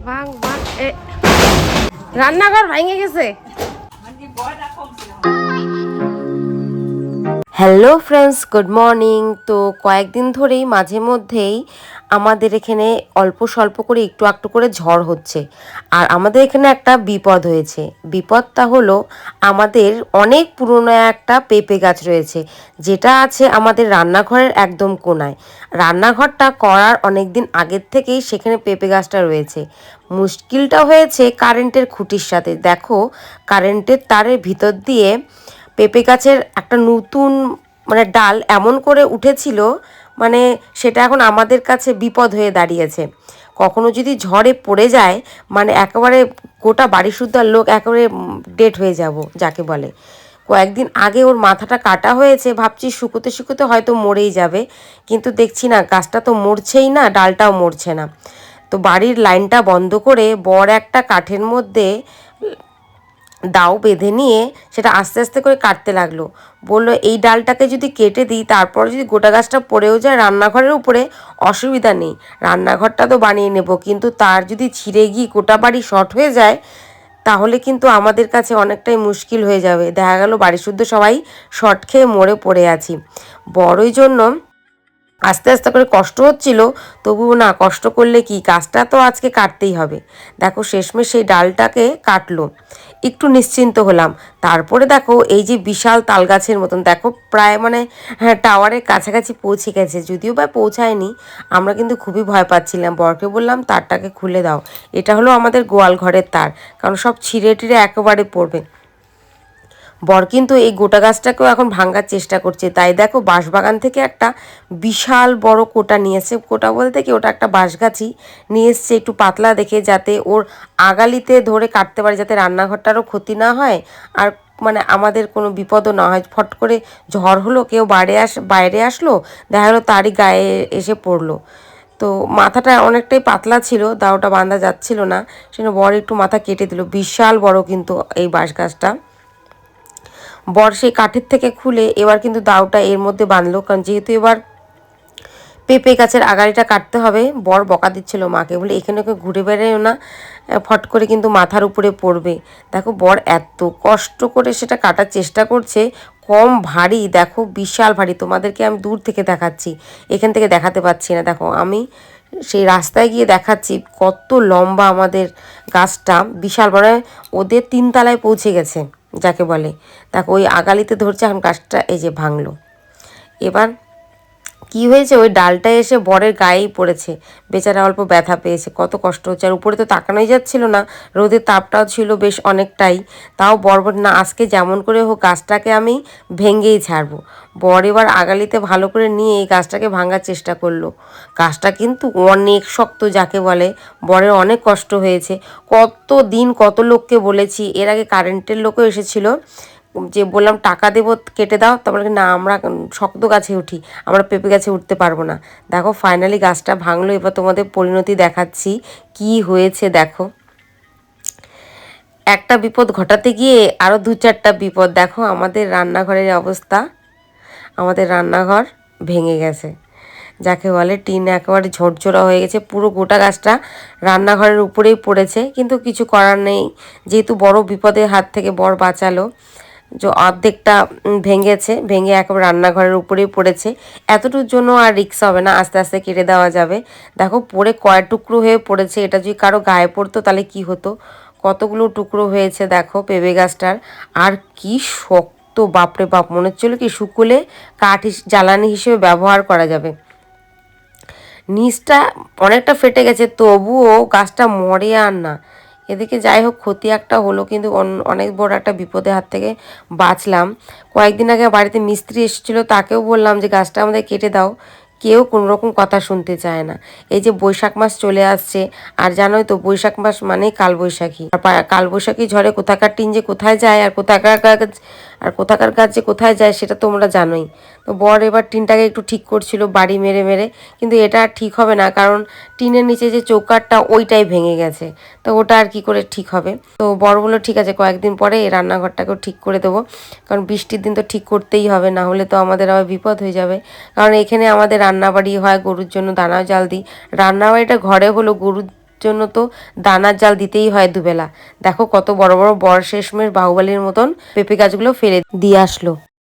ভাঙ ভাঙ রান্নাঘর ভেঙে গেছে। Hello friends, good morning. তো কয়েকদিন ধরেই মাঝে মধ্যেই আমাদের এখানে অল্প স্বল্প করে একটু একটু করে ঝড় হচ্ছে। আর আমাদের এখানে একটা বিপদ হয়েছে। বিপদটা হলো আমাদের অনেক পুরনো একটা পেঁপে গাছ রয়েছে, যেটা আছে আমাদের রান্নাঘরের একদম কোনায়। রান্নাঘরটা করার অনেক দিন আগের থেকেই সেখানে পেঁপে গাছটা রয়েছে। মুশকিলটা হয়েছে কারেন্টের খুঁটির সাথে। দেখো, কারেন্টের তারের ভিতর দিয়ে পেঁপে গাছের একটা নতুন ডাল এমন করে উঠেছিল, সেটা এখন আমাদের কাছে বিপদ হয়ে দাঁড়িয়েছে। কখনো যদি ঝড়ে পড়ে যায়, একেবারে গোটা বাড়ি সুদ্ধার লোক একেবারে ডেড হয়ে যাব যাকে বলে। কয়েকদিন আগে ওর মাথাটা কাটা হয়েছে, ভাবছি শুকোতে শুকোতে হয়তো মরেই যাবে, কিন্তু দেখছি না, গাছটা তো মরছেই না, ডালটাও মরছে না। তো বাড়ির লাইনটা বন্ধ করে বড় একটা কাঠের মধ্যে দাও বেঁধে নিয়ে সেটা আস্তে আস্তে করে কাটতে লাগলো। বললো এই ডালটাকে যদি কেটে দিই, তারপর যদি গোটা গাছটা পড়েও যায় রান্নাঘরের উপরে, অসুবিধা নেই, রান্নাঘরটা তো বানিয়ে নেব, কিন্তু তার যদি ছিঁড়ে গিয়ে গোটা বাড়ি শর্ট হয়ে যায়, তাহলে কিন্তু আমাদের কাছে অনেকটাই মুশকিল হয়ে যাবে। দেখা গেল বাড়ি শুদ্ধ সবাই শর্ট খেয়ে মরে পড়ে আছি। বড়ই জন্য আস্তে আস্তে করে কষ্ট হচ্ছিল, তবুও না, কষ্ট করলে কি, গাছটা তো আজকে কাটতেই হবে। দেখো শেষমেশ সেই ডালটাকে কাটলো, একটু নিশ্চিন্ত হলাম। তারপরে দেখো এই যে বিশাল তাল গাছের মতন, দেখো প্রায় হ্যাঁ, টাওয়ারের কাছাকাছি পৌঁছে গেছে, যদিও বা পৌঁছায়নি। আমরা কিন্তু খুবই ভয় পাচ্ছিলাম। বরকে বললাম তারটাকে খুলে দাও, এটা হলো আমাদের গোয়াল ঘরের তার, কারণ সব ছিঁড়ে টিড়ে একেবারে পড়বে। বর কিন্তু এই গোটা গাছটাকেও এখন ভাঙার চেষ্টা করছে। তাই দেখো বাঁশবাগান থেকে একটা বিশাল বড় কোটা নিয়েছে। কোটা বলতে কি, ওটা একটা বাঁশ গাছই নিয়ে এসছে, একটু পাতলা দেখে, যাতে ওর আগালিতে ধরে কাটতে পারে, যাতে রান্নাঘরটারও ক্ষতি না হয়, আর আমাদের কোনো বিপদও না হয়। ফট করে ঝড় হলো, কেউ বাইরে আসলো, দেখা গেলো তারই গায়ে এসে পড়লো। তো মাথাটা অনেকটাই পাতলা ছিল, দাওটা বাঁধা যাচ্ছিল না, সেজন্য বর একটু মাথা কেটে দিল। বিশাল বড় কিন্তু এই বাঁশ গাছটা। বর সেই কাঠের থেকে খুলে এবার কিন্তু দাওটা এর মধ্যে বাঁধলো, কারণ যেহেতু এবার পেঁপে গাছের আগাড়িটা কাটতে হবে। বর বকা দিচ্ছিল মাকে, বলে এখানে ওকে ঘুরে বেড়ায়ও না, ফট করে কিন্তু মাথার উপরে পড়বে। দেখো বর এত কষ্ট করে সেটা কাটার চেষ্টা করছে, কম ভারী, দেখো বিশাল ভারী। তোমাদেরকে আমি দূর থেকে দেখাচ্ছি, এখান থেকে দেখাতে পাচ্ছি না। দেখো আমি সেই রাস্তায় গিয়ে দেখাচ্ছি কত লম্বা আমাদের গাছটা, বিশাল বড়, ওদের 3 তলায় পৌঁছে গেছে যাকে বলে। দেখো ওই আগালিতে ধরছে, এখন গাছটা এই যে ভাঙলো। এবার কি হয়েছে, ওই ডালটা এসে বরের গায়েই পড়েছে, বেচারা অল্প ব্যথা পেয়েছে, কত কষ্ট হচ্ছে। আর উপরে তো তাকানোই যাচ্ছিল না, রোদের তাপটাও ছিল বেশ অনেকটাই। তাও বর বলে, না আজকে যেমন করে হোক গাছটাকে আমি ভেঙেই ছাড়বো। বর এবার আগালিতে ভালো করে নিয়ে এই গাছটাকে ভাঙার চেষ্টা করলো। গাছটা কিন্তু অনেক শক্ত যাকে বলে, বরের অনেক কষ্ট হয়েছে। কত দিন কত লোককে বলেছি, এর আগে কারেন্টের লোকও এসেছিল, যে বললাম টাকা দেবো কেটে দাও, তারপরে না আমরা শক্ত গাছে উঠি, আমরা পেঁপে গাছে উঠতে পারবো না। দেখো ফাইনালি গাছটা ভাঙলো। এবার তোমাদের পরিণতি দেখাচ্ছি কি হয়েছে। দেখো একটা বিপদ ঘটাতে গিয়ে আরও 2-4টা বিপদ। দেখো আমাদের রান্নাঘরের অবস্থা, আমাদের রান্নাঘর ভেঙে গেছে যাকে বলে, টিন একেবারে ঝরঝরা হয়ে গেছে, পুরো গোটা গাছটা রান্নাঘরের উপরেই পড়েছে। কিন্তু কিছু করার নেই, যেহেতু বড় বিপদের হাত থেকে বর বাঁচালো। যে অর্ধেকটা ভেঙে একেবারে রান্নাঘরের উপরেই পড়েছে। এতটুকুর জন্য আর রিক্স হবে না, আস্তে আস্তে কেটে দেওয়া যাবে। দেখো পড়ে কয় টুকরো হয়ে পড়েছে, এটা যদি কারো গায়ে পড়তো তাহলে কি হতো। কতগুলো টুকরো হয়েছে দেখো পেঁপে গাছটার। আর কি শক্ত, বাপরে বাপ, মনে হচ্ছিল কি শুকুলে কাঠ জ্বালানি হিসেবে ব্যবহার করা যাবে। নিচটা অনেকটা ফেটে গেছে, তবুও গাছটা মরে আর না। এদিকে যাই হোক, ক্ষতি একটা হলো, কিন্তু অনেক বড় একটা বিপদের হাত থেকে বাঁচলাম। কয়েকদিন আগে বাড়িতে মিস্ত্রি এসেছিলো, তাকেও বললাম যে গাছটা আমাদের কেটে দাও, কেউ কোনো রকম কথা শুনতে চায় না। এই যে বৈশাখ মাস চলে আসছে, আর জানোই তো বৈশাখ মাস মানেই কালবৈশাখী। কালবৈশাখী ঝড়ে কোথাকার টিন যে কোথায় যায়, আর কোথাকার গাছ যে কোথায় যায়, সেটা তোমরা জানোই। তো বর এবার টিনটাকে একটু ঠিক করছিল বাড়ি মেরে মেরে, কিন্তু এটা আর ঠিক হবে না, কারণ টিনের নিচে যে চৌকাঠটা ওইটাই ভেঙে গেছে, তো ওটা আর কি করে ঠিক হবে। তো বর বললো ঠিক আছে, কয়েকদিন পরে এই রান্নাঘরটাকেও ঠিক করে দেবো, কারণ বৃষ্টির দিন তো ঠিক করতেই হবে, না হলে তো আমাদের আবার বিপদ হয়ে যাবে। কারণ এখানে আমাদের রান্নাবাড়ি হয়, গরুর জন্য দানা জাল দিই। রান্নাবাড়িটা ঘরে হলো, গরু জন্য তো দানার জাল দিতেই হয় দুবেলা। দেখো কত বড় বড় বর শেষমেশ বাহুবলীর মতন পেঁপে গাছগুলো ফেলে দিয়ে আসলো।